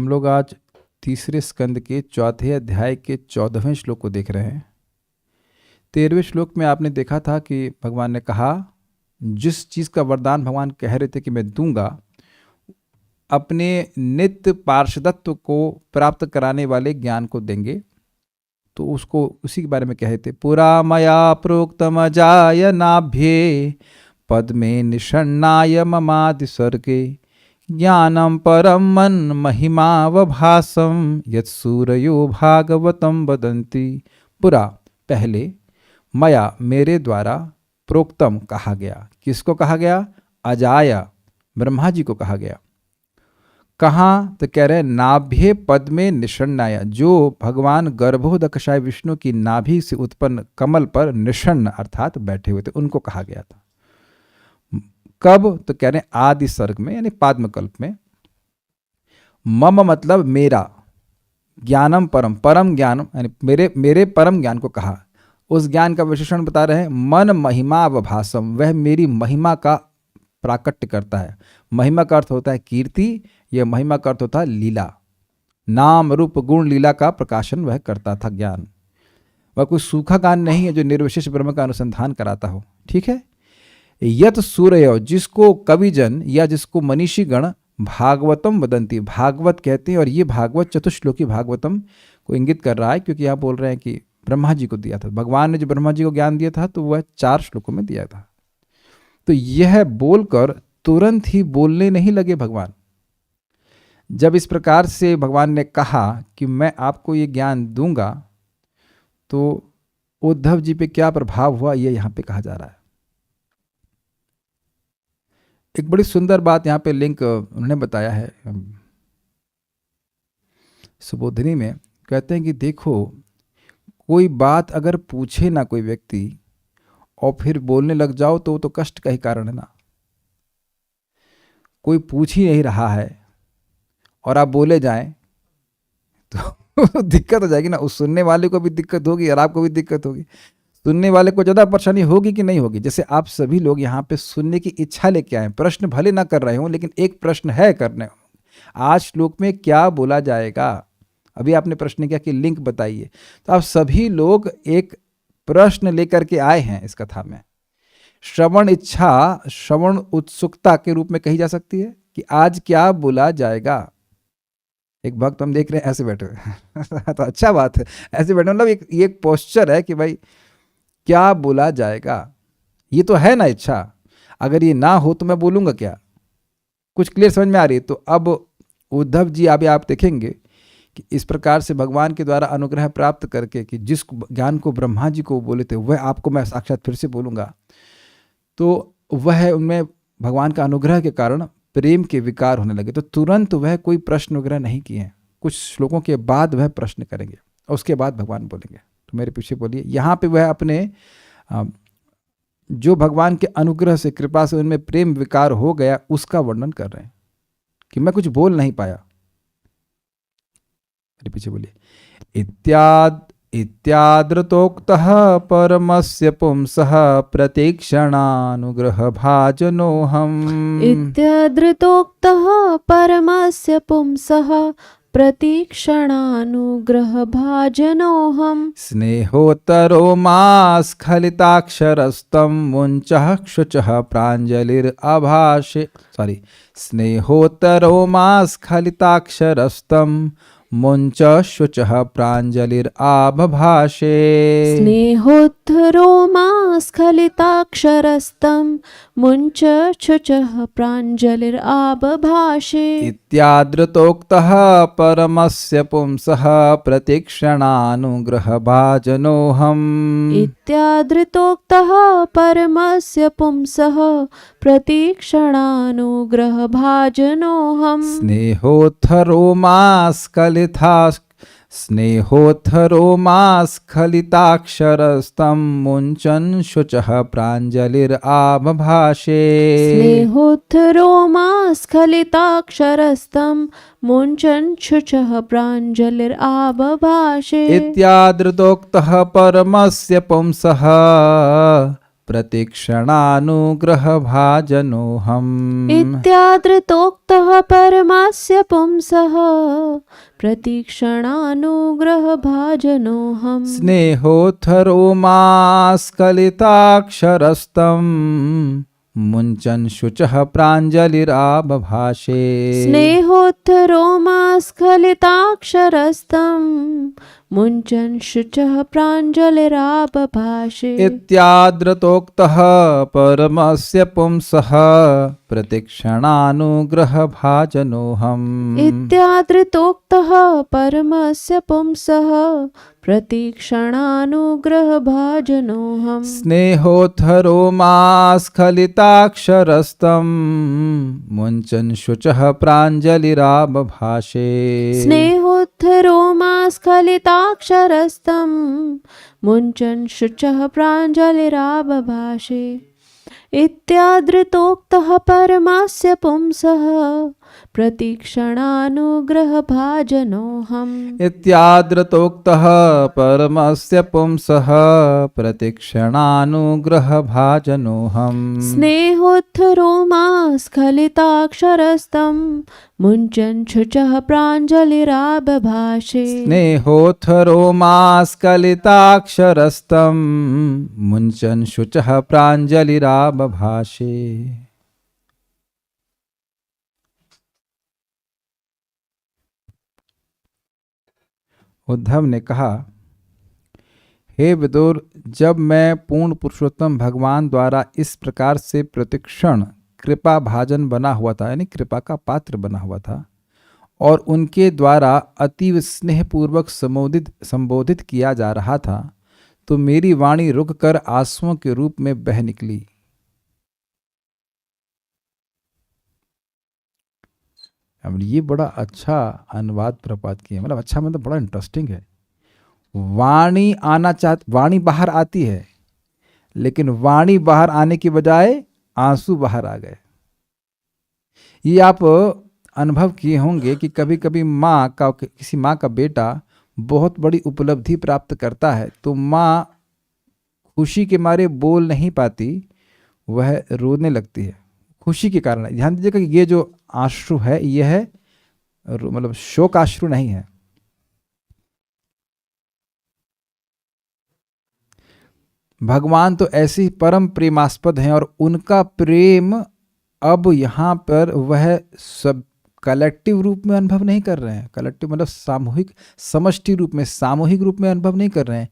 हम लोग आज तीसरे स्कंद के चौथे अध्याय के 14वें श्लोक को देख रहे हैं। 13वें श्लोक में आपने देखा था कि भगवान ने कहा, जिस चीज़ का वरदान भगवान कह रहे थे कि मैं दूंगा, अपने नित्य पार्षदत्व को प्राप्त कराने वाले ज्ञान को देंगे। तो उसको उसी के बारे में कहे थे, पुरा मया प्रोक्तम अजाय नाभ्ये पद्मे निषण्णाय ममादि सर्गे ज्ञानम परम मन महिमावभासम यत् सूरयो भागवतम वदन्ति। पुरा पहले, मया मेरे द्वारा, प्रोक्तम कहा गया। किसको कहा गया? अजाय ब्रह्मा जी को कहा गया। कहाँ? तो कह रहे हैं नाभ्ये पद्मे निषण्णाय, जो भगवान गर्भोदकशाय विष्णु की नाभि से उत्पन्न कमल पर निषण्ण अर्थात बैठे हुए थे, उनको कहा गया था। कब? तो कह रहे हैं आदि सर्ग में, यानी पाद्मकल्प में। मम मतलब मेरा, ज्ञानम परम, परम ज्ञान यानी मेरे परम ज्ञान को कहा। उस ज्ञान का विशेषण बता रहे हैं, मन महिमा अवभासम, वह मेरी महिमा का प्राकट्य करता है। महिमा का अर्थ होता है कीर्ति, यह महिमा का अर्थ होता है लीला, नाम रूप गुण लीला का प्रकाशन वह करता था ज्ञान। वह कोई सूखा ज्ञान नहीं है जो निर्विशेष ब्रह्म का अनुसंधान कराता हो। ठीक है। यत सूर्य, जिसको कविजन या जिसको मनीषी गण भागवतम वदंती, भागवत कहते हैं, और ये भागवत चतुश्लोकी भागवतम को इंगित कर रहा है, क्योंकि यहाँ बोल रहे हैं कि ब्रह्मा जी को दिया था। भगवान ने जो ब्रह्मा जी को ज्ञान दिया था तो वह 4 श्लोकों में दिया था। तो यह बोलकर तुरंत ही बोलने नहीं लगे भगवान। जब इस प्रकार से भगवान ने कहा कि मैं आपको ये ज्ञान दूंगा, तो उद्धव जी पे क्या प्रभाव हुआ, ये यहाँ पे कहा जा रहा है। एक बड़ी सुंदर बात यहाँ पे लिंक उन्होंने बताया है सुबोधिनी में। कहते हैं कि देखो, कोई बात अगर पूछे ना कोई व्यक्ति और फिर बोलने लग जाओ तो वो तो कष्ट का ही कारण है ना। कोई पूछ ही नहीं रहा है और आप बोले जाएं तो दिक्कत हो जाएगी ना। उस सुनने वाले को भी दिक्कत होगी और आपको भी दिक्कत होगी। सुनने वाले को ज़्यादा परेशानी होगी कि नहीं होगी? जैसे आप सभी लोग यहाँ पे सुनने की इच्छा लेके आए, प्रश्न भले ना कर रहे हो, लेकिन एक प्रश्न है करने। आज श्लोक में क्या बोला जाएगा? अभी आपने प्रश्न किया कि लिंक बताइए, तो आप सभी लोग एक प्रश्न लेकर के आए हैं इस कथा में। श्रवण इच्छा, श्रवण उत्सुकता के रूप में कही जा सकती है कि आज क्या बोला जाएगा। एक भक्त हम देख रहे हैं ऐसे बैठे हुए तो अच्छा बात है, ऐसे बैठे, मतलब एक पोस्चर है कि भाई क्या बोला जाएगा। ये तो है ना इच्छा। अगर ये ना हो तो मैं बोलूंगा क्या? कुछ क्लियर समझ में आ रही है? तो अब उद्धव जी अभी आप देखेंगे कि इस प्रकार से भगवान के द्वारा अनुग्रह प्राप्त करके कि जिस ज्ञान को ब्रह्मा जी को बोले थे वह आपको मैं साक्षात फिर से बोलूँगा, तो वह उनमें भगवान का अनुग्रह के कारण प्रेम के विकार होने लगे। तो तुरंत वह कोई प्रश्न वगैरह नहीं किए हैं, कुछ श्लोकों के बाद वह प्रश्न करेंगे और उसके बाद भगवान बोलेंगे। तो मेरे पीछे बोलिए। यहाँ पे वह अपने जो भगवान के अनुग्रह से, कृपा से उनमें प्रेम विकार हो गया उसका वर्णन कर रहे हैं कि मैं कुछ बोल नहीं पाया। मेरे पीछे बोलिए। इत्यादृतोक्तः परमस्य पुंसः प्रतीक्षणानुग्रह भाजनोऽहम्। इत्यादृतोक्तः परमस्य पुंसः प्रतीक्षणानुग्रह भाजनोऽहम्। स्नेहोत्तरो मा स्खलिताक्षरस्तं मुञ्चः क्षुचः प्राञ्जलिरभाषे। स्नेहोत्तरो मा स्खलिताक्षरस्तं मुञ्च शुचः प्राञ्जलिरभाषे। स्नेहोत्तरो मा स्खलिताक्षरस्तं मुञ्च शुचः प्राञ्जलिरभाषे। इत्यादृतोक्तः परमस्य पुंसः प्रतीक्षणानुग्रह भाजनोऽहम्। इत्यादृतोक्तः परमस्य पुंसः प्रतीक्षणानुग्रह भाजनोऽहम्। स्नेहोत्तरो मा स्खलिताक्षरस्तं मुञ्चन् शुचः प्राञ्जलिरभाषे। स्नेहोत्तरो मा स्खलिताक्षरस्तं मुञ्चन् शुचः प्राञ्जलिरभाषे। इत्यादृतोक्तः परमस्य पुंसः प्रतीक्षणानुग्रहभाजनोऽहम्। इत्यादृतोक्तः परमस्य पुंसः प्रतीक्षणानुग्रहभाजनोऽहम्। स्नेहोत्थरोमास्खलिताक्षरस्तम् मुञ्चन् शुचः प्राञ्जलिराबभाषे। स्नेहोत्थरोमास्खलिताक्षरस्तं मुञ्चन् शुचः प्राञ्जलिराबभाषे। इत्यादृतोक्तः परमस्य पुंसः प्रतीक्षणानुग्रहभाजनोऽहम्। इत्यादृतोक्तः परमस्य पुंसः प्रतीक्षणानुग्रहभाजनोऽहम्। स्नेहोत्थरोमास्खलिताक्षरस्तं मुञ्चन् शुचः प्राञ्जलिराबभाषे। स्नेहोत्थरोमास्खलिताक्षरस्तं मुञ्चन् शुचः प्राञ्जलिराबभाषे। इत्यादृतोक्तः परमस्य पुंसः प्रतीक्षणानुग्रहभाजनोऽहम्। इत्यादृतोक्तः परमस्य पुंसः प्रतीक्षणानुग्रहभाजनोऽहम्। स्नेहोत्थरोमास्खलिताक्षरस्तं मुञ्चन् शुचः प्राञ्जलिराबभाषे। स्नेहोत्थरोमास्खलिताक्षरस्तं मुञ्चन् शुचः प्राञ्जलिराबभाषे। उद्धव ने कहा, हे विदुर, जब मैं पूर्ण पुरुषोत्तम भगवान द्वारा इस प्रकार से प्रतिक्षण कृपा भाजन बना हुआ था, यानी कृपा का पात्र बना हुआ था, और उनके द्वारा अतीव स्नेहपूर्वक संबोधित किया जा रहा था, तो मेरी वाणी रुककर आंसुओं के रूप में बह निकली। अब ये बड़ा अच्छा अनुवाद प्रपात किया, मतलब अच्छा मतलब बड़ा इंटरेस्टिंग है। वाणी बाहर आती है, लेकिन वाणी बाहर आने की बजाय आंसू बाहर आ गए। ये आप अनुभव किए होंगे कि कभी कभी किसी माँ का बेटा बहुत बड़ी उपलब्धि प्राप्त करता है, तो माँ खुशी के मारे बोल नहीं पाती, वह रोने लगती है खुशी के कारण। ध्यान दीजिएगा कि ये जो आश्रु है, यह है मतलब शोक आश्रु नहीं है। भगवान तो ऐसे ही परम प्रेमास्पद हैं, और उनका प्रेम अब यहाँ पर वह सब कलेक्टिव रूप में अनुभव नहीं कर रहे हैं। कलेक्टिव मतलब सामूहिक, समष्टि रूप में, सामूहिक रूप में अनुभव नहीं कर रहे हैं।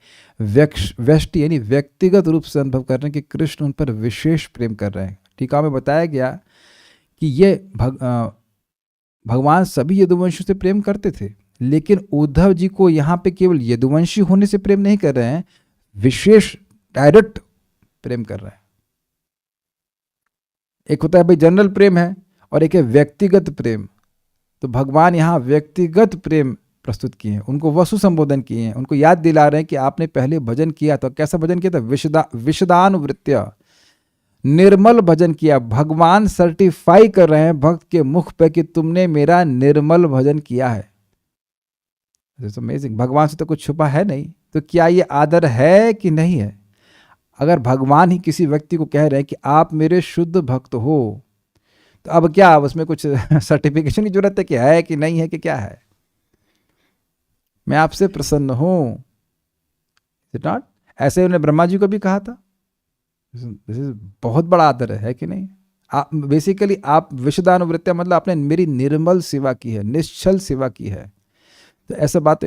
व्यष्टि यानी व्यक्तिगत रूप से अनुभव कर रहे हैं कि कृष्ण उन पर विशेष प्रेम कर रहे हैं। टीका में बताया गया कि ये भगवान सभी यदुवंशियों से प्रेम करते थे, लेकिन उद्धव जी को यहाँ पे केवल यदुवंशी होने से प्रेम नहीं कर रहे हैं, विशेष डायरेक्ट प्रेम कर रहे हैं। एक होता है भाई जनरल प्रेम है, और एक है व्यक्तिगत प्रेम। तो भगवान यहाँ व्यक्तिगत प्रेम प्रस्तुत किए हैं, उनको वसु संबोधन किए हैं, उनको याद दिला रहे हैं कि आपने पहले भजन किया था। कैसा भजन किया था? विशदानुवृत्य, निर्मल भजन किया। भगवान सर्टिफाई कर रहे हैं भक्त के मुख पे कि तुमने मेरा निर्मल भजन किया है। अमेजिंग। भगवान से तो कुछ छुपा है नहीं, तो क्या ये आदर है कि नहीं है? अगर भगवान ही किसी व्यक्ति को कह रहे हैं कि आप मेरे शुद्ध भक्त हो, तो अब क्या उसमें कुछ सर्टिफिकेशन की जरूरत है कि है कि नहीं है कि क्या है? मैं आपसे प्रसन्न हूं, इज इट नॉट? ऐसे उन्होंने ब्रह्मा जी को भी कहा था। दिस इज बहुत बड़ा आदर है कि नहीं? आप बेसिकली आप विशदानुवृत्ति मतलब आपने मेरी निर्मल सेवा की है, निश्चल सेवा की है। तो ऐसा बात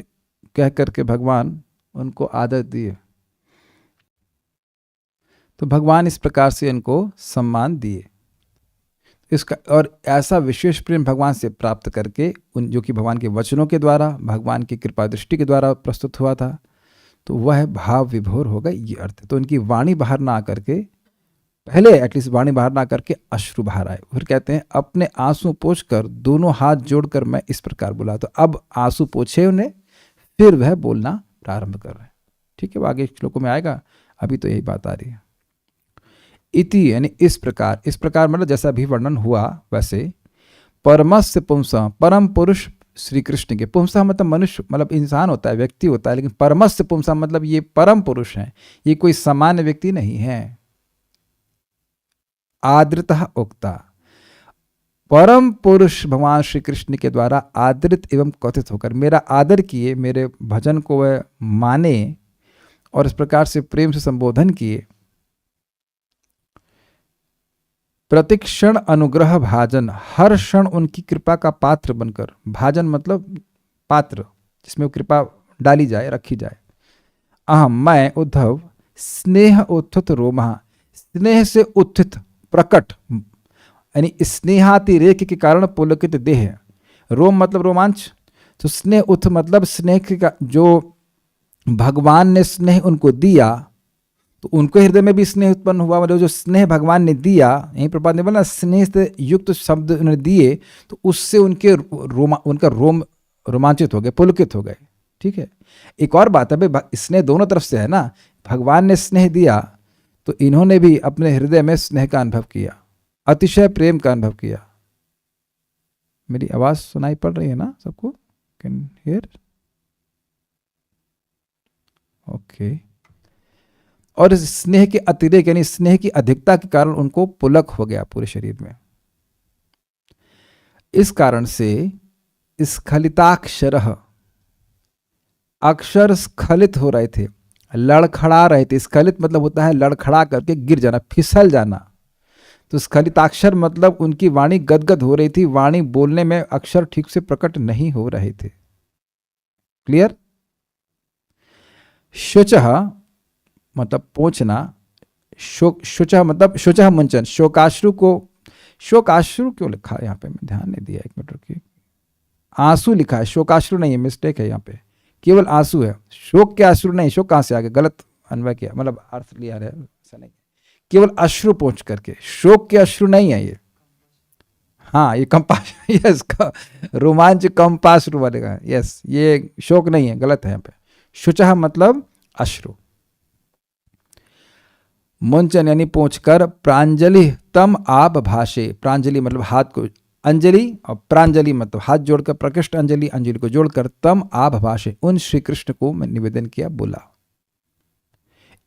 कह करके भगवान उनको आदर दिए। तो भगवान इस प्रकार से इनको सम्मान दिए। इसका और ऐसा विशेष प्रेम भगवान से प्राप्त करके उन जो कि भगवान के वचनों के द्वारा, भगवान की कृपा दृष्टि के द्वारा प्रस्तुत हुआ था, तो वह भाव विभोर होगा, ये अर्थ। तो उनकी वाणी बाहर ना आकर के, पहले एटलीस्ट वाणी बाहर ना करके अश्रु बाहर आए। फिर कहते हैं अपने आंसू पोंछकर दोनों हाथ जोड़कर मैं इस प्रकार बोला। तो अब आंसू पोंछे उन्हें, फिर वह बोलना प्रारंभ कर रहे हैं। ठीक है, वो आगे श्लोकों में आएगा, अभी तो यही बात आ रही है। इति यानी इस प्रकार मतलब जैसा भी वर्णन हुआ वैसे। परमस्य पुंसा, परम पुरुष श्री कृष्ण के। पुंसा मतलब मनुष्य, मतलब इंसान होता है, व्यक्ति होता है, लेकिन परमस्य पुंसा मतलब ये परम पुरुष हैं, ये कोई सामान्य व्यक्ति नहीं है। आदृतः उक्ता। परम पुरुष भगवान श्री कृष्ण के द्वारा आदृत एवं कथित होकर मेरा आदर किए, मेरे भजन को वह माने और इस प्रकार से प्रेम से संबोधन किए। प्रतिक्षण अनुग्रह भाजन, हर क्षण उनकी कृपा का पात्र बनकर, भाजन मतलब पात्र जिसमें कृपा डाली जाए, रखी जाए। अहम मैं उद्धव स्नेह उत्थित रोमा, स्नेह से उत्थित प्रकट यानी स्नेहातिरेक के कारण पुलकित देह, रोम मतलब रोमांच, तो स्नेह उथ मतलब स्नेह का जो भगवान ने स्नेह उनको दिया तो उनको हृदय में भी स्नेह उत्पन्न हुआ, मतलब जो स्नेह भगवान ने दिया, यहीं प्रपात ने बोला स्नेह से युक्त शब्द उन्होंने दिए तो उससे उनके उनका रोम रोमांचित हो गए, पुलकित हो गए। ठीक है, एक और बात है भाई, स्नेह दोनों तरफ से है ना, भगवान ने स्नेह दिया तो इन्होंने भी अपने हृदय में स्नेह का अनुभव किया, अतिशय प्रेम का अनुभव किया। मेरी आवाज सुनाई पड़ रही है ना सबको? Can hear? ओके। और इस स्नेह के अतिरेक यानी स्नेह की अधिकता के कारण उनको पुलक हो गया पूरे शरीर में। इस कारण से स्खलिताक्षर, अक्षर स्खलित हो रहे थे, लड़खड़ा रहे थे। स्खलित मतलब होता है लड़खड़ा करके गिर जाना, फिसल जाना। तो स्खलिताक्षर मतलब उनकी वाणी गदगद हो रही थी, वाणी बोलने में अक्षर ठीक से प्रकट नहीं हो रहे थे। क्लियर? शुचः मतलब पोंछना, शुचः मतलब शुचः मुंचन, शोकाश्रु को, शोकाश्रु क्यों लिखा है यहाँ पे, मैं ध्यान नहीं दिया, एक मिनट रुकिए, आंसू लिखा है, शोकाश्रु नहीं है, मिस्टेक है यहाँ पे, केवल आंसू है, शोक के अश्रु नहीं। शोक कहाँ से आ गया, गलत अन्वय किया, मतलब अर्थ लिया है, ऐसा नहीं, केवल अश्रु पोंछ करके, शोक के अश्रु नहीं है ये। हाँ ये कंपास, यस रोमांच कंपाश्रु वाले का, यस ये शोक नहीं है, गलत है यहाँ पे। शुचः मतलब अश्रु। मुंचन यानी पोंछकर, प्रांजलि तम आप भाषे, प्रांजलि मतलब हाथ को, अंजलि और प्रांजलि मतलब हाथ जोड़कर, प्रकृष्ट अंजलि, अंजलि को जोड़कर, तम आप भाषे उन श्री कृष्ण को मैं निवेदन किया, बोला।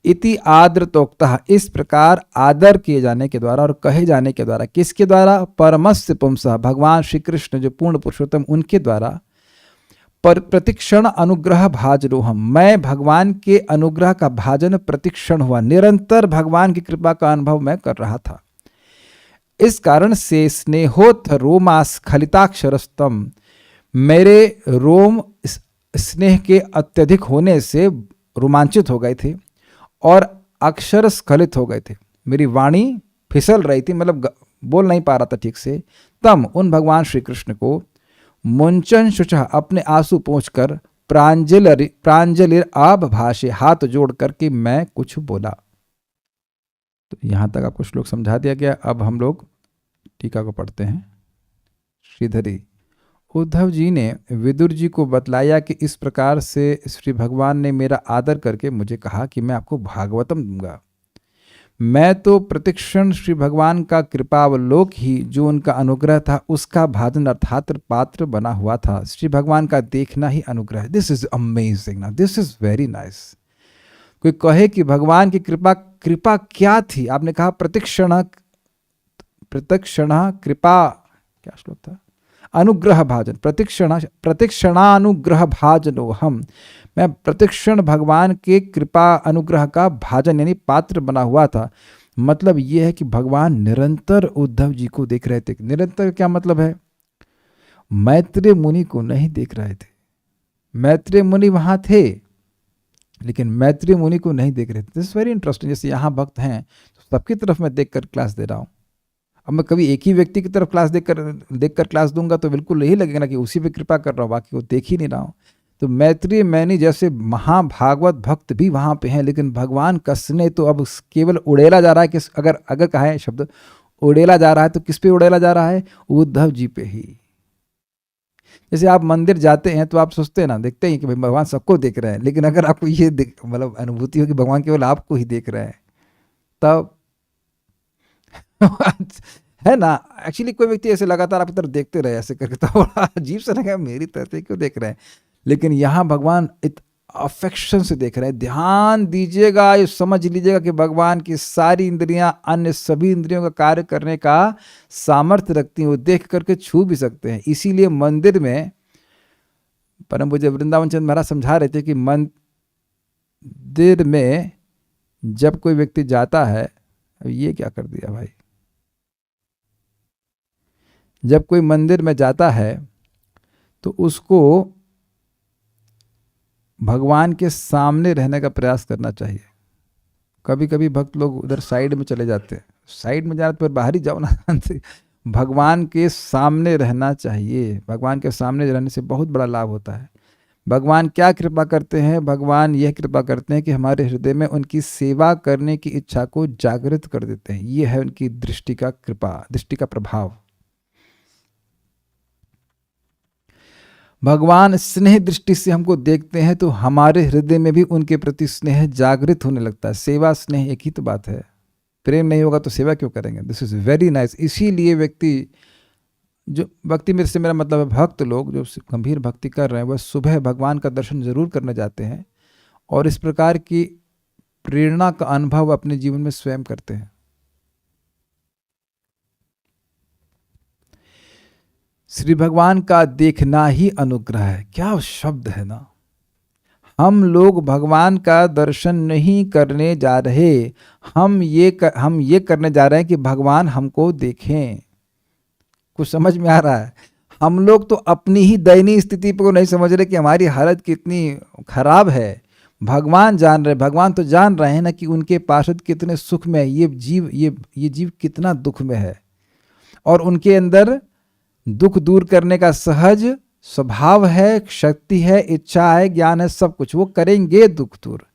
इति आदृतोक्तः, इस प्रकार आदर किए जाने के द्वारा और कहे जाने के द्वारा, किसके द्वारा? परमस्य पुंसः, भगवान श्री कृष्ण जो पूर्ण पुरुषोत्तम उनके द्वारा, पर प्रतिक्षण अनुग्रह भाजनोहम, मैं भगवान के अनुग्रह का भाजन प्रतिक्षण हुआ, निरंतर भगवान की कृपा का अनुभव मैं कर रहा था। इस कारण से स्नेहोत्थ रोमास्खलिताक्षरस्तम, मेरे रोम स्नेह के अत्यधिक होने से रोमांचित हो गए थे और अक्षर स्खलित हो गए थे, मेरी वाणी फिसल रही थी, मतलब बोल नहीं पा रहा था ठीक से। तम उन भगवान श्री कृष्ण को, मुंचन शुचः अपने आंसू पोंछकर, प्रांजलि आप भाषे हाथ जोड़ करके मैं कुछ बोला। तो यहां तक आपको श्लोक समझा दिया गया। अब हम लोग टीका को पढ़ते हैं। श्रीधरी, उद्धव जी ने विदुर जी को बतलाया कि इस प्रकार से श्री भगवान ने मेरा आदर करके मुझे कहा कि मैं आपको भागवतम दूंगा। मैं तो प्रतिक्षण श्री भगवान का कृपावलोक ही, जो उनका अनुग्रह था उसका भाजन अर्थात पात्र बना हुआ था। श्री भगवान का देखना ही अनुग्रह। दिस इज अमेजिंग ना, दिस इज वेरी नाइस। कोई कहे कि भगवान की कृपा, कृपा क्या थी? आपने कहा प्रतिक्षण, प्रतिक्षण कृपा, क्या श्लोक था? अनुग्रह भाजन, प्रतिक्षणानुग्रह भाजनो हम, मैं प्रतिक्षण भगवान के कृपा अनुग्रह का भाजन यानी पात्र बना हुआ था। मतलब यह है कि भगवान निरंतर उद्धव जी को देख रहे थे। निरंतर क्या मतलब है? मैत्रेय मुनि को नहीं देख रहे थे। मैत्रेय मुनि वहां थे लेकिन मैत्रेय मुनि को नहीं देख रहे थे। This very interesting. जैसे यहाँ भक्त हैं तो सबकी तरफ मैं देखकर क्लास दे रहा हूँ। अब मैं कभी एक ही व्यक्ति की तरफ क्लास देखकर क्लास दूंगा तो बिल्कुल यही लगेगा ना कि उसी पे कृपा कर रहा हूँ, बाकी को देख ही नहीं रहा हूँ। तो मैत्रेय मैनी जैसे महाभागवत भक्त भी वहाँ पे हैं, लेकिन भगवान का स्नेह तो अब केवल उड़ेला जा रहा है। किस अगर कहा है शब्द उड़ेला जा रहा है तो किस पे उड़ेला जा रहा है? उद्धव जी पे ही। जैसे आप मंदिर जाते हैं तो आप सोचते हैं ना, देखते हैं कि भाई भगवान सबको देख रहे हैं, लेकिन अगर आपको ये मतलब अनुभूति हो कि भगवान केवल आपको ही देख रहे हैं तब है ना। एक्चुअली कोई व्यक्ति ऐसे लगातार आपकी तरफ देखते रहे ऐसे करके तो बड़ा अजीब सा लगा, मेरी तरफ से क्यों देख रहे हैं। लेकिन यहाँ भगवान अफेक्शन से देख रहे हैं। ध्यान दीजिएगा, ये समझ लीजिएगा कि भगवान की सारी इंद्रियां अन्य सभी इंद्रियों का कार्य करने का सामर्थ्य रखती हैं, वो देख करके छू भी सकते हैं। इसीलिए मंदिर में परम पूज्य वृंदावन चंद्र महाराज समझा रहे थे कि मंदिर में जब कोई व्यक्ति जाता है, अब ये क्या कर दिया भाई, जब कोई मंदिर में जाता है तो उसको भगवान के सामने रहने का प्रयास करना चाहिए। कभी कभी भक्त लोग उधर साइड में चले जाते हैं, साइड में जाना तो फिर बाहर ही जाओ ना। भगवान के सामने रहना चाहिए। भगवान के सामने रहने से बहुत बड़ा लाभ होता है। भगवान क्या कृपा करते हैं? भगवान यह कृपा करते हैं कि हमारे हृदय में उनकी सेवा करने की इच्छा को जागृत कर देते हैं। ये है उनकी दृष्टि का कृपा, दृष्टि का प्रभाव। भगवान स्नेह दृष्टि से हमको देखते हैं तो हमारे हृदय में भी उनके प्रति स्नेह जागृत होने लगता है। सेवा स्नेह एक ही तो बात है। प्रेम नहीं होगा तो सेवा क्यों करेंगे? This is very nice. इसीलिए व्यक्ति जो भक्ति में से मेरा मतलब है भक्त लोग जो गंभीर भक्ति कर रहे हैं वह सुबह भगवान का दर्शन जरूर करने जाते हैं और इस प्रकार की प्रेरणा का अनुभव अपने जीवन में स्वयं करते हैं। श्री भगवान का देखना ही अनुग्रह है। क्या शब्द है ना। हम लोग भगवान का दर्शन नहीं करने जा रहे, हम ये करने जा रहे हैं कि भगवान हमको देखें। कुछ समझ में आ रहा है? हम लोग तो अपनी ही दयनीय स्थिति को नहीं समझ रहे कि हमारी हालत कितनी खराब है। भगवान जान रहे, भगवान तो जान रहे हैं ना कि उनके पार्षद कितने सुख में है, ये जीव कितना दुख में है और उनके अंदर दुख दूर करने का सहज स्वभाव है, शक्ति है, इच्छा है, ज्ञान है, सब कुछ वो करेंगे दुख दूर।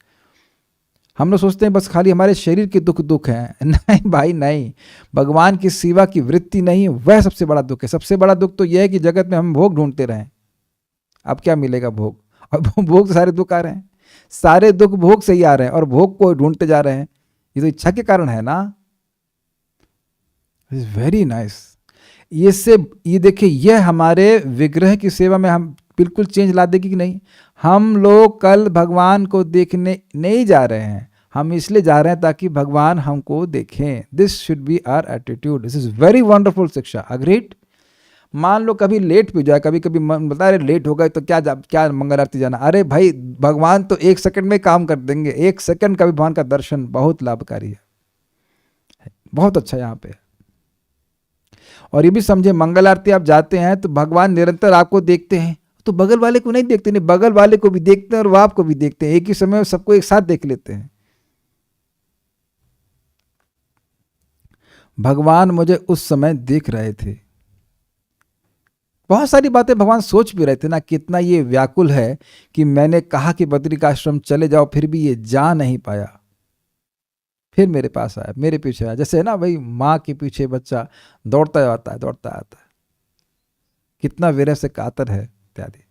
हम लोग सोचते हैं बस खाली हमारे शरीर के दुख हैं। नहीं भाई नहीं, भगवान की सेवा की वृत्ति नहीं, वह सबसे बड़ा दुख है। सबसे बड़ा दुख तो यह है कि जगत में हम भोग ढूंढते रहें। अब क्या मिलेगा? भोग। और भोग से सारे दुख आ रहे हैं, सारे दुख भोग से ही आ रहे हैं और भोग को ढूंढते जा रहे हैं। ये तो इच्छा के कारण है ना। It's very nice. ये देखिए, यह हमारे विग्रह की सेवा में हम बिल्कुल चेंज ला देगी कि नहीं। हम लोग कल भगवान को देखने नहीं जा रहे हैं, हम इसलिए जा रहे हैं ताकि भगवान हमको देखें। This should be our attitude. This is very wonderful शिक्षा। अग्रीड। मान लो कभी लेट भी जाए, कभी मन बता रहे लेट हो गए तो क्या मंगल आरती जाना। अरे भाई, भगवान तो 1 सेकंड में काम कर देंगे। 1 सेकंड का भी भगवान का दर्शन बहुत लाभकारी है, बहुत अच्छा यहाँ पे। और ये भी समझे, मंगल आरती आप जाते हैं तो भगवान निरंतर आपको देखते हैं, तो बगल वाले को नहीं देखते, नहीं बगल वाले को भी देखते हैं और वो आपको भी देखते हैं। एक ही समय में सबको एक साथ देख लेते हैं। भगवान मुझे उस समय देख रहे थे। बहुत सारी बातें भगवान सोच भी रहे थे ना, कितना ये व्याकुल है कि मैंने कहा कि बद्रिकाश्रम चले जाओ, फिर भी ये जा नहीं पाया। फिर मेरे पास आया, मेरे पीछे आया। जैसे है ना भाई, माँ के पीछे बच्चा दौड़ता आता है, कितना विरह से कातर है इत्यादि।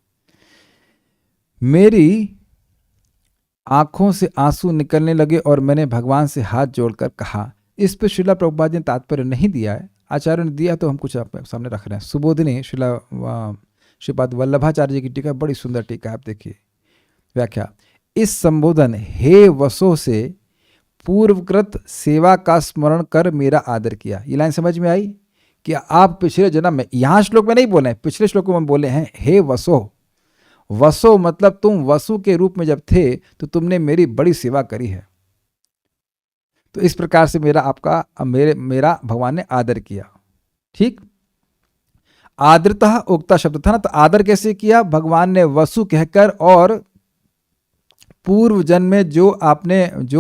मेरी आंखों से आंसू निकलने लगे और मैंने भगवान से हाथ जोड़कर कहा। इस पर श्रीला प्रभुपाद ने तात्पर्य नहीं दिया है, आचार्य ने दिया तो हम कुछ आप सामने रख रहे हैं। सुबोधिनी श्रीपाद वल्लभाचार्य जी की टीका, बड़ी सुंदर टीका, आप देखिए व्याख्या। इस संबोधन हे वसो से पूर्वकृत सेवा का स्मरण कर मेरा आदर किया। ये लाइन समझ में आई कि आप पिछले जन्म में, यहां श्लोक में नहीं बोले, पिछले श्लोक में बोले हैं हे वसो। वसो मतलब तुम वसु के रूप में जब थे तो तुमने मेरी बड़ी सेवा करी है। तो इस प्रकार से मेरा भगवान ने आदर किया। ठीक, आदरतः उक्ता शब्द था ना, तो आदर कैसे किया? भगवान ने वसु कहकर और पूर्व जन्म में जो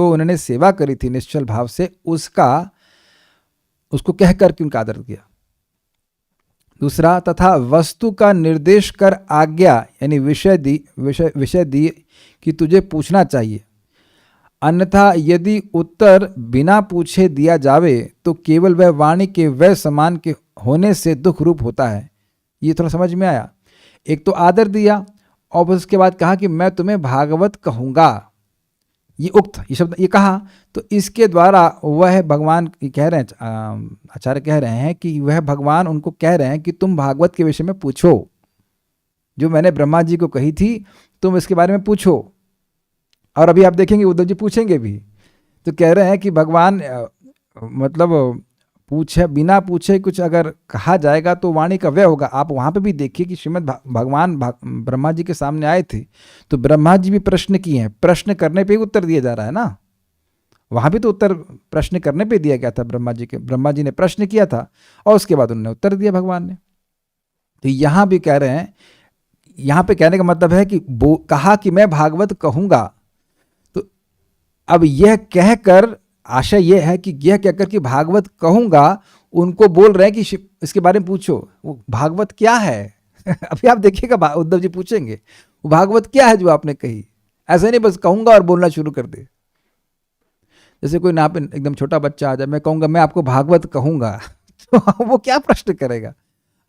उन्होंने सेवा करी थी निश्चल भाव से, उसको कहकर के उनका आदर किया। दूसरा, तथा वस्तु का निर्देश कर आज्ञा यानी विषय दी कि तुझे पूछना चाहिए, अन्यथा यदि उत्तर बिना पूछे दिया जावे तो केवल वह वाणी के वह समान के होने से दुख रूप होता है। ये थोड़ा समझ में आया। एक तो आदर दिया और उसके बाद कहा कि मैं तुम्हें भागवत कहूँगा। ये शब्द ये कहा, तो इसके द्वारा वह भगवान कह रहे हैं, आचार्य कह रहे हैं कि वह भगवान उनको कह रहे हैं कि तुम भागवत के विषय में पूछो, जो मैंने ब्रह्मा जी को कही थी तुम इसके बारे में पूछो। और अभी आप देखेंगे उद्धव जी पूछेंगे भी, तो कह रहे हैं कि भगवान मतलब पूछे बिना पूछे कुछ अगर कहा जाएगा तो वाणी का व्यय होगा। आप वहाँ पे भी देखिए कि श्रीमद् भगवान ब्रह्मा जी के सामने आए थे, तो ब्रह्मा जी भी प्रश्न किए हैं, प्रश्न करने पे ही उत्तर दिया जा रहा है ना। वहाँ भी तो उत्तर प्रश्न करने पे दिया गया था ब्रह्मा जी ने प्रश्न किया था और उसके बाद उन्होंने उत्तर दिया भगवान ने। तो यहाँ भी कह रहे हैं, यहाँ पे कहने का मतलब है कि कहा कि मैं भागवत कहूँगा, तो अब यह कहकर आशय यह है कि यह कहकर कि भागवत कहूँगा, उनको बोल रहे हैं कि इसके बारे में पूछो वो भागवत क्या है। अभी आप देखिएगा उद्धव जी पूछेंगे वो भागवत क्या है जो आपने कही। ऐसे नहीं बस कहूँगा और बोलना शुरू कर दे। जैसे कोई ना पे एकदम छोटा बच्चा आ जाए, मैं कहूँगा मैं आपको भागवत कहूँगा, तो वो क्या प्रश्न करेगा।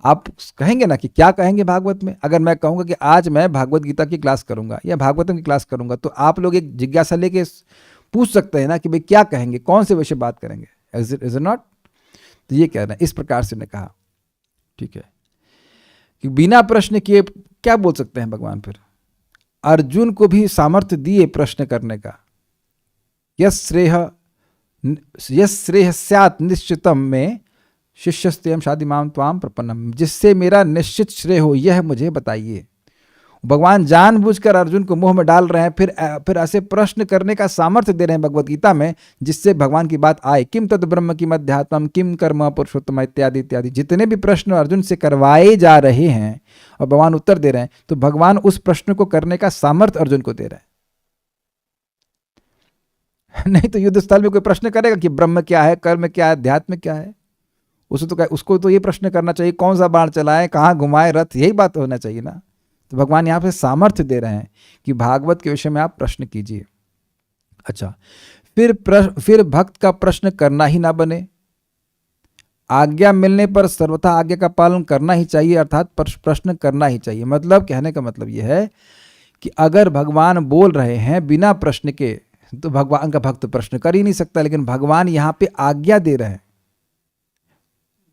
आप कहेंगे ना कि क्या कहेंगे भागवत में। अगर मैं कहूँगा कि आज मैं भागवत गीता की क्लास करूँगा या भागवतम की क्लास करूँगा, तो आप लोग एक जिज्ञासा लेके पूछ सकते हैं ना कि भाई क्या कहेंगे, कौन से विषय बात करेंगे, इज इट नॉट। तो ये कह रहे हैं, इस प्रकार से ने कहा, ठीक है, कि बिना प्रश्न किए क्या बोल सकते हैं भगवान। फिर अर्जुन को भी सामर्थ्य दिए प्रश्न करने का। यस श्रेय स्यात् निश्चितम में शिष्यस्तेयम शादिमाम त्वाम प्रपन्नम, जिससे मेरा निश्चित श्रेय हो यह मुझे बताइए। भगवान जानबूझकर अर्जुन को मुंह में डाल रहे हैं, फिर ऐसे प्रश्न करने का सामर्थ्य दे रहे हैं भगवत गीता में, जिससे भगवान की बात आए। किम तद ब्रह्म किम अध्यात्मम किम कर्म पुरुषोत्तम इत्यादि इत्यादि, जितने भी प्रश्न अर्जुन से करवाए जा रहे हैं और भगवान उत्तर दे रहे हैं, तो भगवान उस प्रश्न को करने का सामर्थ्य अर्जुन को दे रहे हैं। नहीं तो युद्ध स्थल में कोई प्रश्न करेगा कि ब्रह्म क्या है, कर्म क्या है, अध्यात्म क्या है, उसको तो ये प्रश्न करना चाहिए कौन सा बाण चलाए, कहाँ घुमाए रथ, यही बात होना चाहिए ना। तो भगवान यहाँ पे सामर्थ्य दे रहे हैं कि भागवत के विषय में आप प्रश्न कीजिए। अच्छा, फिर भक्त का प्रश्न करना ही ना बने। आज्ञा मिलने पर सर्वथा आज्ञा का पालन करना ही चाहिए, अर्थात प्रश्न करना ही चाहिए। मतलब कहने का मतलब यह है कि अगर भगवान बोल रहे हैं बिना प्रश्न के, तो भगवान का भक्त प्रश्न कर ही नहीं सकता। लेकिन भगवान यहाँ पे आज्ञा दे रहे हैं,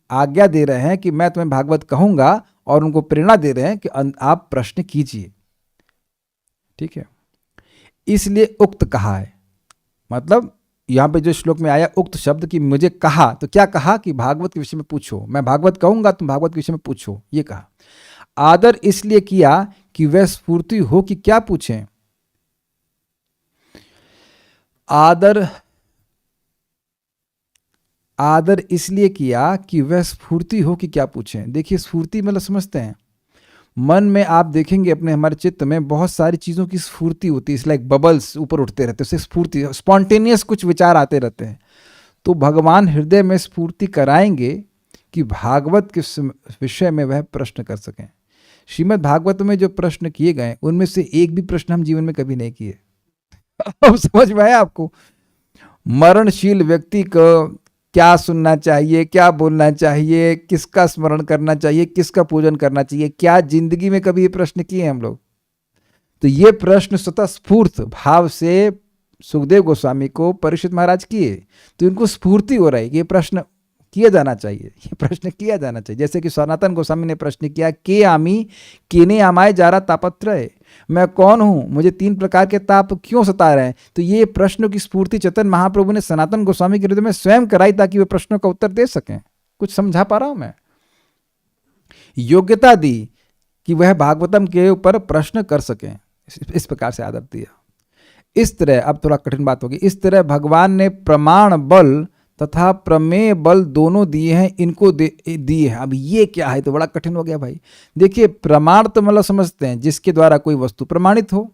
आज्ञा दे रहे हैं कि मैं तुम्हें भागवत कहूंगा, और उनको प्रेरणा दे रहे हैं कि आप प्रश्न कीजिए। ठीक है, इसलिए उक्त कहा है। मतलब यहां पे जो श्लोक में आया उक्त शब्द कि मुझे कहा, तो क्या कहा कि भागवत के विषय में पूछो, मैं भागवत कहूंगा तुम भागवत के विषय में पूछो, ये कहा। आदर इसलिए किया कि वह स्फूर्ति हो कि क्या पूछें। आदर इसलिए किया कि वह स्फूर्ति हो कि क्या पूछें। देखिए स्फूर्ति मतलब समझते हैं, मन में आप देखेंगे अपने हमारे चित्त में बहुत सारी चीज़ों की स्फूर्ति होती है, इस लाइक बबल्स ऊपर उठते रहते हैं, उससे स्फूर्ति, स्पॉन्टेनियस कुछ विचार आते रहते हैं। तो भगवान हृदय में स्फूर्ति कराएंगे कि भागवत के विषय में वह प्रश्न कर सकें। श्रीमद् भागवत में जो प्रश्न किए गए उनमें से एक भी प्रश्न हम जीवन में कभी नहीं किए। अब समझ में आया आपको। मरणशील व्यक्ति को क्या सुनना चाहिए, क्या बोलना चाहिए, किसका स्मरण करना चाहिए, किसका पूजन करना चाहिए, क्या जिंदगी में कभी ये प्रश्न किए हम लोग। तो ये प्रश्न स्वतः स्फूर्त भाव से सुखदेव गोस्वामी को परीक्षित महाराज किए, तो इनको स्फूर्ति हो रही है कि ये प्रश्न किया जाना चाहिए, ये प्रश्न किया जाना चाहिए। जैसे कि सनातन गोस्वामी ने प्रश्न किया, के आमी केने आमाय जारा तापत्रय, मैं कौन हूं, मुझे 3 प्रकार के ताप क्यों सता रहे हैं। तो ये प्रश्नों की स्फूर्ति चैतन्य महाप्रभु ने सनातन गोस्वामी के हृदय में स्वयं कराई, ताकि वे प्रश्नों का उत्तर दे सकें। कुछ समझा पा रहा हूं मैं। योग्यता दी कि वह भागवतम के ऊपर प्रश्न कर सकें, इस प्रकार से आदर दिया। इस तरह, अब थोड़ा कठिन बात होगी, इस तरह भगवान ने प्रमाण बल तथा प्रमेय बल दोनों दिए हैं, इनको दिए हैं। अब ये क्या है, तो बड़ा कठिन हो गया भाई। देखिए प्रमाण तो मतलब समझते हैं जिसके द्वारा कोई वस्तु प्रमाणित हो,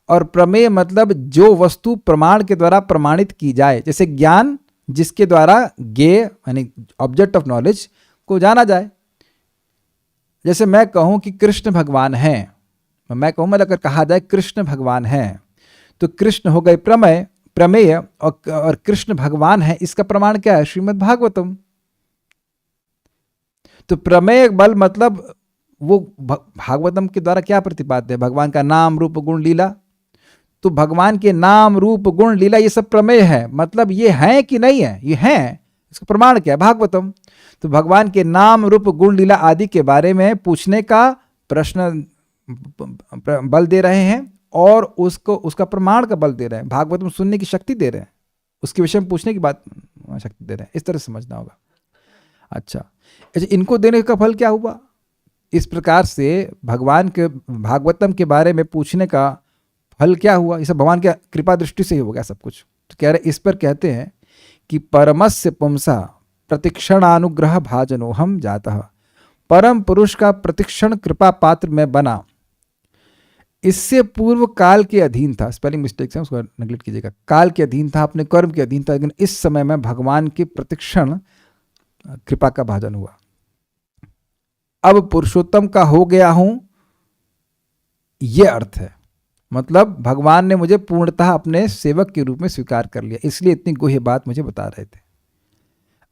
और प्रमेय मतलब जो वस्तु प्रमाण के द्वारा प्रमाणित की जाए। जैसे ज्ञान जिसके द्वारा ज्ञेय यानी ऑब्जेक्ट ऑफ नॉलेज को जाना जाए। जैसे मैं कहूँ कि कृष्ण भगवान हैं, मैं कहूँ मतलब अगर कहा जाए कृष्ण भगवान हैं, तो कृष्ण हो गए प्रमेय, और कृष्ण भगवान है, इसका प्रमाण क्या है, श्रीमद् भागवतम। तो प्रमेय बल मतलब वो भागवतम के द्वारा क्या प्रतिपाद्य है, भगवान का नाम रूप गुण लीला। तो भगवान के नाम रूप गुण लीला ये सब प्रमेय है, मतलब ये हैं कि नहीं है, ये हैं, इसका प्रमाण क्या है, भागवतम। तो भगवान के नाम रूप गुण लीला आदि के बारे में पूछने का प्रश्न बल दे रहे हैं, और उसको उसका प्रमाण का बल दे रहे हैं, भागवत में सुनने की शक्ति दे रहे हैं, उसके विषय में पूछने की बात शक्ति दे रहे हैं, इस तरह समझना होगा। अच्छा, इनको देने का फल क्या हुआ? इस प्रकार से भगवान के भागवतम के बारे में पूछने का फल क्या हुआ? ये सब भगवान की कृपा दृष्टि से ही हो गया सब कुछ। तो कह रहे, इस पर कहते हैं कि परमस्य पुंसा प्रतिक्षणानुग्रह भाजनो हम जातः, परम पुरुष का प्रतिक्षण कृपा पात्र में बना। इससे पूर्व काल के अधीन था, स्पेलिंग मिस्टेक है उसको नेगलेक्ट कीजिएगा, काल के अधीन था, अपने कर्म के अधीन था, लेकिन इस समय में भगवान के प्रतिक्षण कृपा का भाजन हुआ। अब पुरुषोत्तम का हो गया हूं, यह अर्थ है। मतलब भगवान ने मुझे पूर्णतः अपने सेवक के रूप में स्वीकार कर लिया, इसलिए इतनी गुह्य बात मुझे बता रहे थे।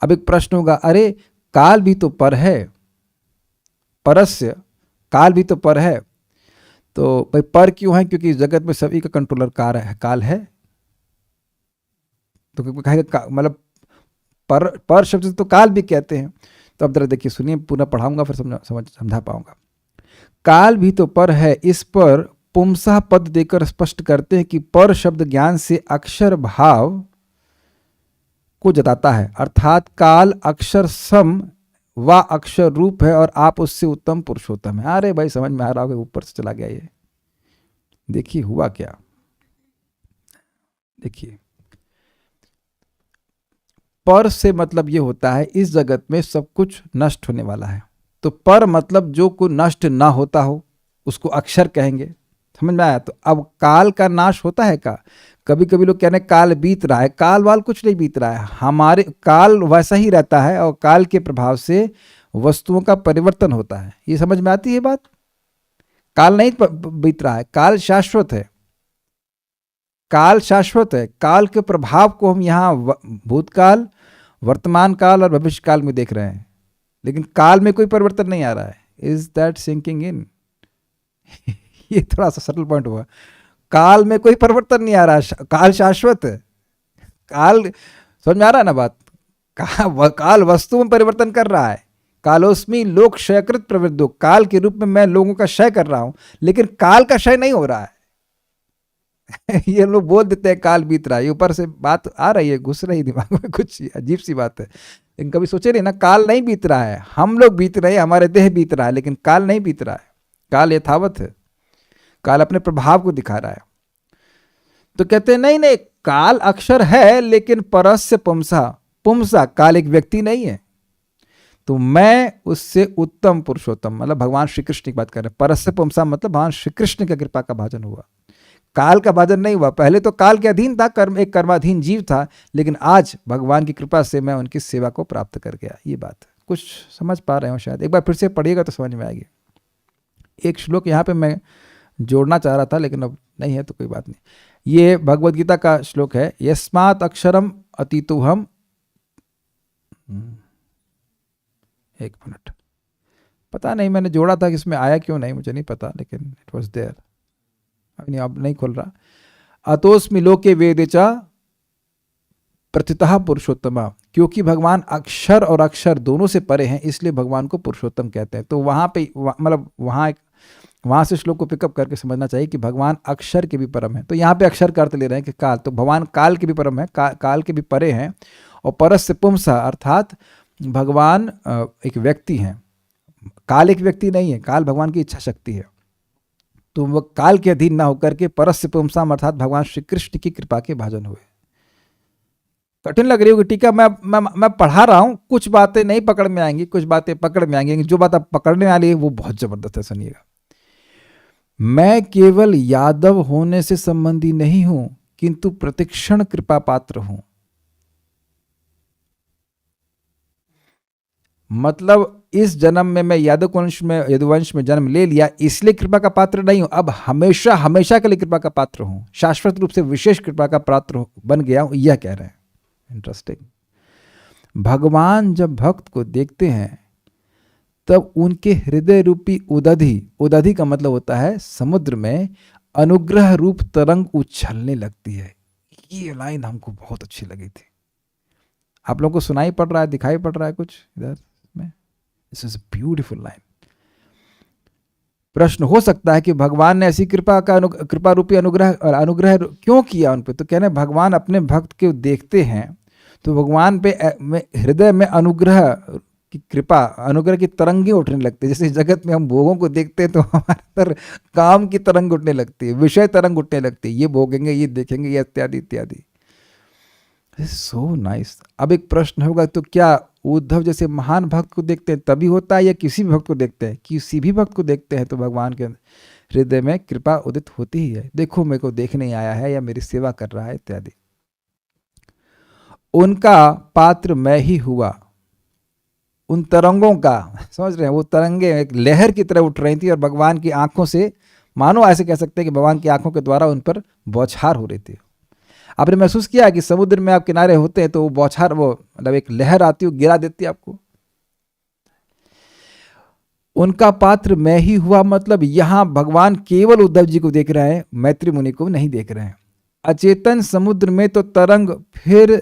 अब एक प्रश्न होगा, अरे काल भी तो पर है, परस्य काल भी तो पर है, तो भाई पर क्यों है? क्योंकि इस जगत में सभी का कंट्रोलर काल है। तो कहेगा मतलब पर शब्द से तो काल भी कहते हैं। तो अब जरा देखिए, सुनिए, पूरा पढ़ाऊंगा फिर समझा पाऊंगा। काल भी तो पर है, इस पर पुंसा पद देकर स्पष्ट करते हैं कि पर शब्द ज्ञान से अक्षर भाव को जताता है, अर्थात काल अक्षर सम व अक्षर रूप है और आप उससे उत्तम पुरुषोत्तम है। अरे भाई समझ में आ रहा होगा, ऊपर से चला गया ये। देखिए हुआ क्या, देखिए पर से मतलब ये होता है इस जगत में सब कुछ नष्ट होने वाला है, तो पर मतलब जो को नष्ट ना होता हो उसको अक्षर कहेंगे। समझ में आया? तो अब काल का नाश होता है का? कभी कभी लोग कहने काल बीत रहा है, काल वाल कुछ नहीं बीत रहा है, हमारे काल वैसा ही रहता है और काल के प्रभाव से वस्तुओं का परिवर्तन होता है। ये समझ में आती है बात? काल नहीं बीत रहा है, काल शाश्वत है, काल शाश्वत है। काल के प्रभाव को हम यहाँ भूतकाल, वर्तमान काल और भविष्य काल में देख रहे हैं, लेकिन काल में कोई परिवर्तन नहीं आ रहा है। Is that sinking in? ये थोड़ा सा सटल पॉइंट हुआ। काल में कोई परिवर्तन नहीं आ रहा है, काल शाश्वत है। काल समझ में आ रहा है ना बात? काल वस्तु में परिवर्तन कर रहा है। कालोस्मी लोक क्षयकृत प्रवृद्धो, काल के रूप में मैं लोगों का क्षय कर रहा हूं, लेकिन काल का क्षय नहीं हो रहा है। ये लोग बोल देते हैं काल बीत रहा है, ऊपर से बात आ रही है, घुस रही दिमाग में, कुछ अजीब सी बात है। लेकिन कभी सोचे नहीं ना, काल नहीं बीत रहा है, हम लोग बीत रहे हैं, हमारे देह बीत रहा है, लेकिन काल नहीं बीत रहा है। काल यथावत है, काल अपने प्रभाव को दिखा रहा है। तो कहते हैं नहीं नहीं, काल अक्षर है, लेकिन परस्य पुंसा, पुंसा काल एक व्यक्ति नहीं है, तो मैं उससे उत्तम पुरुषोत्तम, मतलब भगवान श्री कृष्ण की बात कर रहे हैं। परस्य पुंसा मतलब भगवान श्री कृष्ण की कृपा का भाजन हुआ, काल का भाजन नहीं हुआ। पहले तो काल के अधीन था, एक कर्माधीन जीव था, लेकिन आज भगवान की कृपा से मैं उनकी सेवा को प्राप्त कर गया। ये बात कुछ समझ पा रहे हो शायद? एक बार फिर से पढ़िएगा तो समझ में आएगी। एक श्लोक यहाँ पे मैं जोड़ना चाह रहा था, लेकिन अब नहीं है तो कोई बात नहीं। ये भगवद गीता का श्लोक है, यस्मात् अक्षरम अतीतुहम, एक मिनट, पता नहीं मैंने जोड़ा था कि इसमें आया क्यों नहीं, मुझे नहीं पता, लेकिन इट वॉज देयर। अब नहीं खोल रहा। अतोस्मि लोके वेदेचा प्रतितः पुरुषोत्तमा, क्योंकि भगवान अक्षर और अक्षर दोनों से परे हैं, इसलिए भगवान को पुरुषोत्तम कहते हैं। तो वहां पे मतलब वहां से श्लोक को पिकअप करके समझना चाहिए कि भगवान अक्षर के भी परम है। तो यहाँ पे अक्षर का अर्थ ले रहे हैं कि काल, तो भगवान काल के भी परम है, काल के भी परे हैं। और परस्य पुंसा अर्थात भगवान एक व्यक्ति हैं, काल एक व्यक्ति नहीं है, काल भगवान की इच्छा शक्ति है। तो वह काल के अधीन ना होकर के परस्य पुंसाम अर्थात भगवान श्री कृष्ण की कृपा के भाजन हुए। कठिन लग रही होगी टीका, मैं पढ़ा रहा हूं, कुछ बातें नहीं पकड़ में आएंगी, कुछ बातें पकड़ में आएंगी, जो बात आप पकड़ने वाली है वो बहुत जबरदस्त है, सुनिएगा। मैं केवल यादव होने से संबंधी नहीं हूं, किंतु प्रतिक्षण कृपा पात्र हूं। मतलब इस जन्म में मैं यदुवंश में जन्म ले लिया, इसलिए कृपा का पात्र नहीं हूं, अब हमेशा हमेशा के लिए कृपा का पात्र हूं, शाश्वत रूप से विशेष कृपा का पात्र बन गया हूं, यह कह रहे हैं। इंटरेस्टिंग। भगवान जब भक्त को देखते हैं तब उनके हृदय रूपी उदधि का मतलब होता है समुद्र में अनुग्रह रूप तरंग उछलने लगती है। ये लाइन हमको बहुत अच्छी लगी थी। आप लोगों को सुनाई पड़ रहा है, दिखाई पड़ रहा है कुछ इधर में? This is a beautiful line. प्रश्न हो सकता है कि भगवान ने ऐसी कृपा रूपी अनुग्रह क्यों किया उन पे। तो कहने भगवान अपने भक्त को देखते हैं तो भगवान पे हृदय में अनुग्रह की कृपा, अनुग्रह की तरंगें उठने लगती है। जैसे जगत में हम भोगों को देखते हैं तो हमारे अंदर काम की तरंग उठने लगती है, विषय तरंग उठने लगती है, ये भोगेंगे, ये देखेंगे, ये इत्यादि इत्यादि। So nice. अब एक प्रश्न होगा, तो क्या उद्धव जैसे महान भक्त को देखते हैं तभी होता है, या किसी भी भक्त को देखते हैं? किसी भी भक्त को देखते हैं तो भगवान के हृदय में कृपा उदित होती ही है। देखो मेरे को देखने आया है या मेरी सेवा कर रहा है इत्यादि। उनका पात्र मैं ही हुआ। उन तरंगों का, समझ रहे हैं, वो तरंगे एक लहर की तरह उठ रही थी और भगवान की आंखों से, मानो ऐसे कह सकते हैं कि भगवान की आंखों के द्वारा उन पर बौछार हो रही थी। आपने महसूस किया कि समुद्र में आप किनारे होते हैं तो वो बौछार, वो मतलब एक लहर आती है, गिरा देती है आपको। उनका पात्र मैं ही हुआ, मतलब यहां भगवान केवल उद्धव जी को देख रहे हैं, मैत्री मुनि को नहीं देख रहे हैं। अचेतन समुद्र में तो तरंग फिर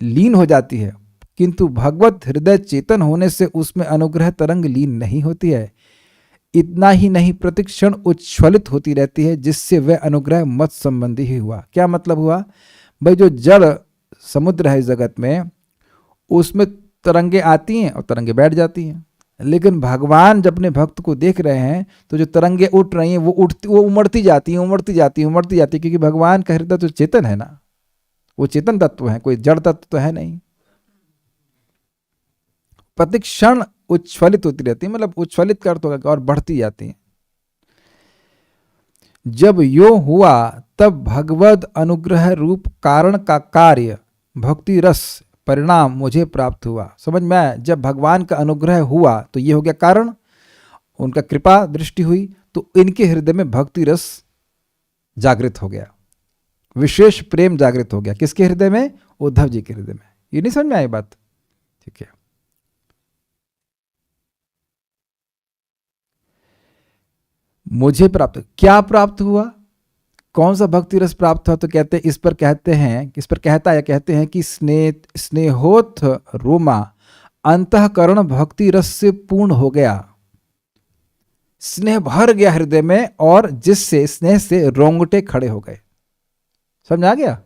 लीन हो जाती है, किंतु भगवत हृदय चेतन होने से उसमें अनुग्रह तरंग लीन नहीं होती है। इतना ही नहीं, प्रतिक्षण उच्छ्वलित होती रहती है, जिससे वह अनुग्रह मत संबंधी ही हुआ। क्या मतलब हुआ भाई? जो जड़ समुद्र है इस जगत में, उसमें तरंगे आती हैं और तरंगे बैठ जाती हैं, लेकिन भगवान जब अपने भक्त को देख रहे हैं तो जो तरंगे उठ रही हैं वो उमड़ती जाती हैं, उमड़ती जाती हैं, उमड़ती जाती है, क्योंकि भगवान का हृदय तो चेतन है ना, वो चेतन तत्व है, कोई जड़ तत्व तो है नहीं। प्रतिक्षण उच्छ्वलित होती रहती है, मतलब उच्छ्वलित कर तो और बढ़ती जाती है। जब यो हुआ तब भगवद अनुग्रह रूप कारण का कार्य भक्ति रस परिणाम मुझे प्राप्त हुआ। समझ में आया? जब भगवान का अनुग्रह हुआ तो ये हो गया कारण, उनका कृपा दृष्टि हुई तो इनके हृदय में भक्ति रस जागृत हो गया, विशेष प्रेम जागृत हो गया। किसके हृदय में? उद्धव जी के हृदय में। ये नहीं समझ में आई बात? ठीक है। मुझे प्राप्त, क्या प्राप्त हुआ? कौन सा भक्ति रस प्राप्त हुआ? तो कहते हैं, इस पर कहते हैं कि स्नेहोथ रोमा अंतःकरण भक्ति रस से पूर्ण हो गया। स्नेह भर गया हृदय में और जिससे स्नेह से रोंगटे खड़े हो गए। समझ आ गया?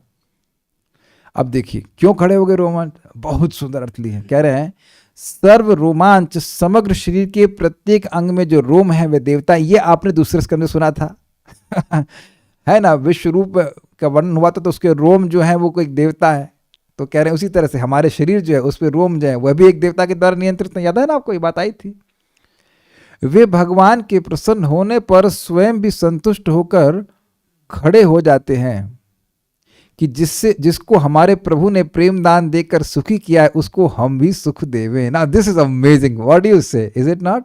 अब देखिए क्यों खड़े हो गए रोमांच, बहुत सुंदर अर्थ लिए हैं। कह रहे हैं सर्व रोमांच, समग्र शरीर के प्रत्येक अंग में जो रोम है वे देवता। ये आपने दूसरे स्कंद में सुना था है ना, विश्व रूप का वर्णन हुआ था तो उसके रोम जो है वो कोई देवता है। तो कह रहे हैं उसी तरह से हमारे शरीर जो है उस पर रोम जो है वह भी एक देवता के द्वारा नियंत्रित है। याद है ना आपको, ये बात आई थी। वे भगवान के प्रसन्न होने पर स्वयं भी संतुष्ट होकर खड़े हो जाते हैं कि जिसको हमारे प्रभु ने प्रेम दान देकर सुखी किया है उसको हम भी सुख देवे ना। This is amazing, what do you से, इज इट नॉट?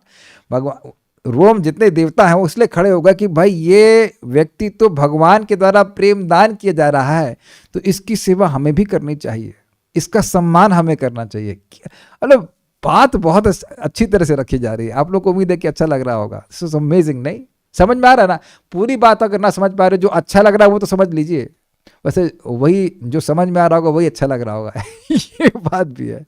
भगवान रोम जितने देवता हैं वो इसलिए खड़े होगा कि भाई ये व्यक्ति तो भगवान के द्वारा प्रेम दान किया जा रहा है, तो इसकी सेवा हमें भी करनी चाहिए, इसका सम्मान हमें करना चाहिए। मतलब बात बहुत अच्छी तरह से रखी जा रही है। आप लोग को उम्मीद है कि अच्छा लग रहा होगा। This is amazing. नहीं समझ में आ रहा है ना? पूरी बात अगर ना समझ पा रहे, जो अच्छा लग रहा है वो तो समझ लीजिए, वैसे वही जो समझ में आ रहा होगा वही अच्छा लग रहा होगा ये बात भी है।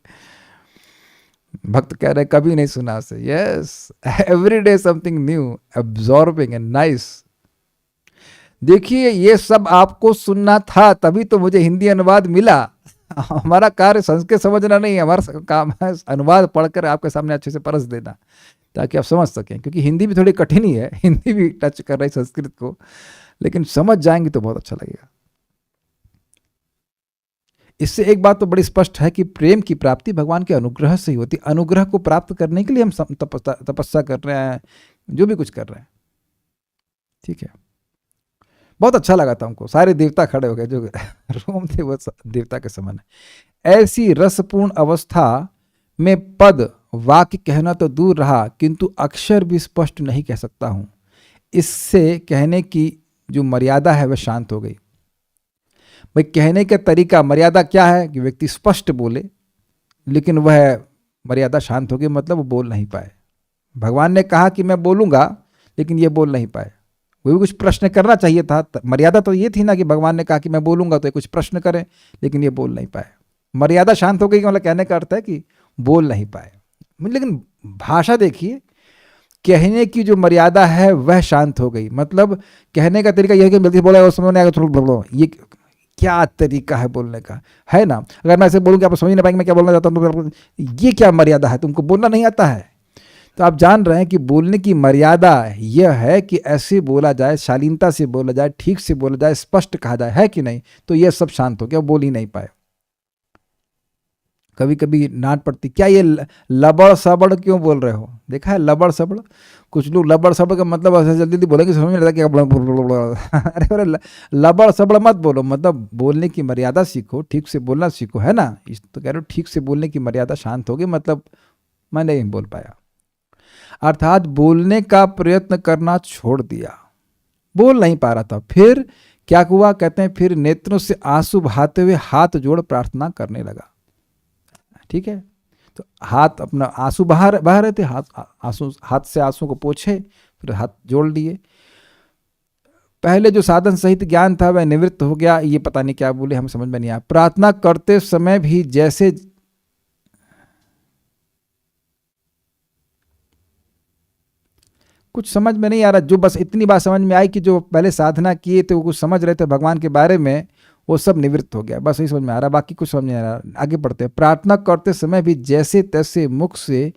भक्त कह रहे कभी नहीं सुना से। Yes, every day something new, absorbing and nice. देखिए ये सब आपको सुनना था तभी तो मुझे हिंदी अनुवाद मिला। हमारा कार्य संस्कृत समझना नहीं है, हमारा काम है अनुवाद पढ़कर आपके सामने अच्छे से परस देना ताकि आप समझ सकें, क्योंकि हिंदी भी थोड़ी कठिन ही है, हिंदी भी टच कर रही संस्कृत को, लेकिन समझ जाएंगे तो बहुत अच्छा लगेगा। इससे एक बात तो बड़ी स्पष्ट है कि प्रेम की प्राप्ति भगवान के अनुग्रह से ही होती। अनुग्रह को प्राप्त करने के लिए हम तपस्या कर रहे हैं, जो भी कुछ कर रहे हैं। ठीक है, बहुत अच्छा लगा था हमको। सारे देवता खड़े हो गए, जो रोम थे वो देवता के समान है। ऐसी रसपूर्ण अवस्था में पद वाक्य कहना तो दूर रहा, किंतु अक्षर भी स्पष्ट नहीं कह सकता हूं। इससे कहने की जो मर्यादा है वह शांत हो गई। भाई कहने का तरीका, मर्यादा क्या है कि व्यक्ति स्पष्ट बोले, लेकिन वह मर्यादा शांत हो गई, मतलब वो बोल नहीं पाए। भगवान ने कहा कि मैं बोलूंगा, लेकिन ये बोल नहीं पाए। वो भी कुछ प्रश्न करना चाहिए था। मर्यादा तो ये थी ना कि भगवान ने कहा कि मैं बोलूंगा, तो ये कुछ प्रश्न करें, लेकिन ये बोल नहीं पाए। मर्यादा शांत हो गई, मतलब कहने का अर्थ है कि बोल नहीं पाए। लेकिन भाषा देखिए कहने की जो मर्यादा है वह शांत हो गई। मतलब कहने का तरीका यह है कि जल्दी बोला और समझ में आएगा थोड़ा बोलो, ये क्या तरीका है बोलने का, है ना। अगर मैं ऐसे बोलूँ कि आप समझ नहीं पाएंगे मैं क्या बोलना चाहता हूँ, तो ये क्या मर्यादा है, तुमको बोलना नहीं आता है। तो आप जान रहे हैं कि बोलने की मर्यादा यह है कि ऐसे बोला जाए, शालीनता से बोला जाए, ठीक से बोला जाए, स्पष्ट कहा जाए, है कि नहीं। तो यह सब शांत हो गया, बोल ही नहीं पाए। कभी कभी डांट पड़ती, क्या ये लबड़ सबड़ क्यों बोल रहे हो। देखा है लबड़ सबड़, कुछ लोग लबड़ सबड़ का मतलब ऐसे जल्दी जल्दी बोलेंगे, समझ में नहीं आता कि अरे लबड़ सबड़ मत बोलो, मतलब बोलने की मर्यादा सीखो, ठीक से बोलना सीखो, है ना। इस तो कह रहे हो ठीक से बोलने की मर्यादा शांत होगी, मतलब मैं नहीं बोल पाया, अर्थात बोलने का प्रयत्न करना छोड़ दिया, बोल नहीं पा रहा था। फिर क्या हुआ, कहते हैं फिर नेत्रों से आंसू बहाते हुए हाथ जोड़ प्रार्थना करने लगा। ठीक है, तो हाथ अपना आंसू बहा रहे थे, हाथ से आंसू को पोछे, फिर हाथ जोड़ लिए। पहले जो साधन सहित ज्ञान था वह निवृत्त हो गया। ये पता नहीं क्या बोले, हम समझ में नहीं आया। प्रार्थना करते समय भी जैसे कुछ समझ में नहीं आ रहा, जो बस इतनी बात समझ में आई कि जो पहले साधना किए थे वो कुछ समझ रहे थे भगवान के बारे में, वो सब निवृत्त हो गया, बस यही समझ में आ रहा, बाकी कुछ समझ नहीं आ रहा। आगे बढ़ते हैं। प्रार्थना करते समय भी जैसे तैसे मुख से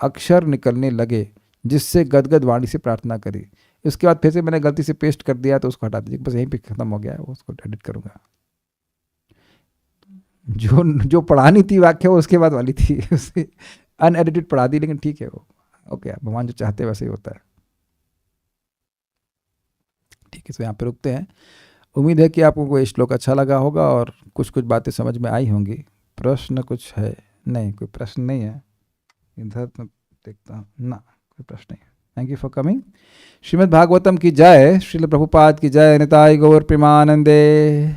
अक्षर निकलने लगे, जिससे गदगद वाणी से प्रार्थना करी। उसके बाद फिर से मैंने गलती से पेस्ट कर दिया, तो उसको हटा दीजिए, बस यहीं पे खत्म हो गया, उसको एडिट करूंगा। जो पढ़ानी थी वाक्य वो उसके बाद वाली थी, उसे अनएडिटेड पढ़ा दी, लेकिन ठीक है वो, ओके। भगवान जो चाहते हैं वैसे ही होता है। ठीक है, तो यहाँ पे रुकते हैं। उम्मीद है कि आपको कोई श्लोक अच्छा लगा होगा और कुछ कुछ बातें समझ में आई होंगी। प्रश्न कुछ है? नहीं, कोई प्रश्न नहीं है। इधर तो देखता हूँ ना, कोई प्रश्न नहीं है। Thank you for coming. Shrimad Bhagavatam की जय, श्रील प्रभुपाद की जय, निताय गौर प्रेमानंदे।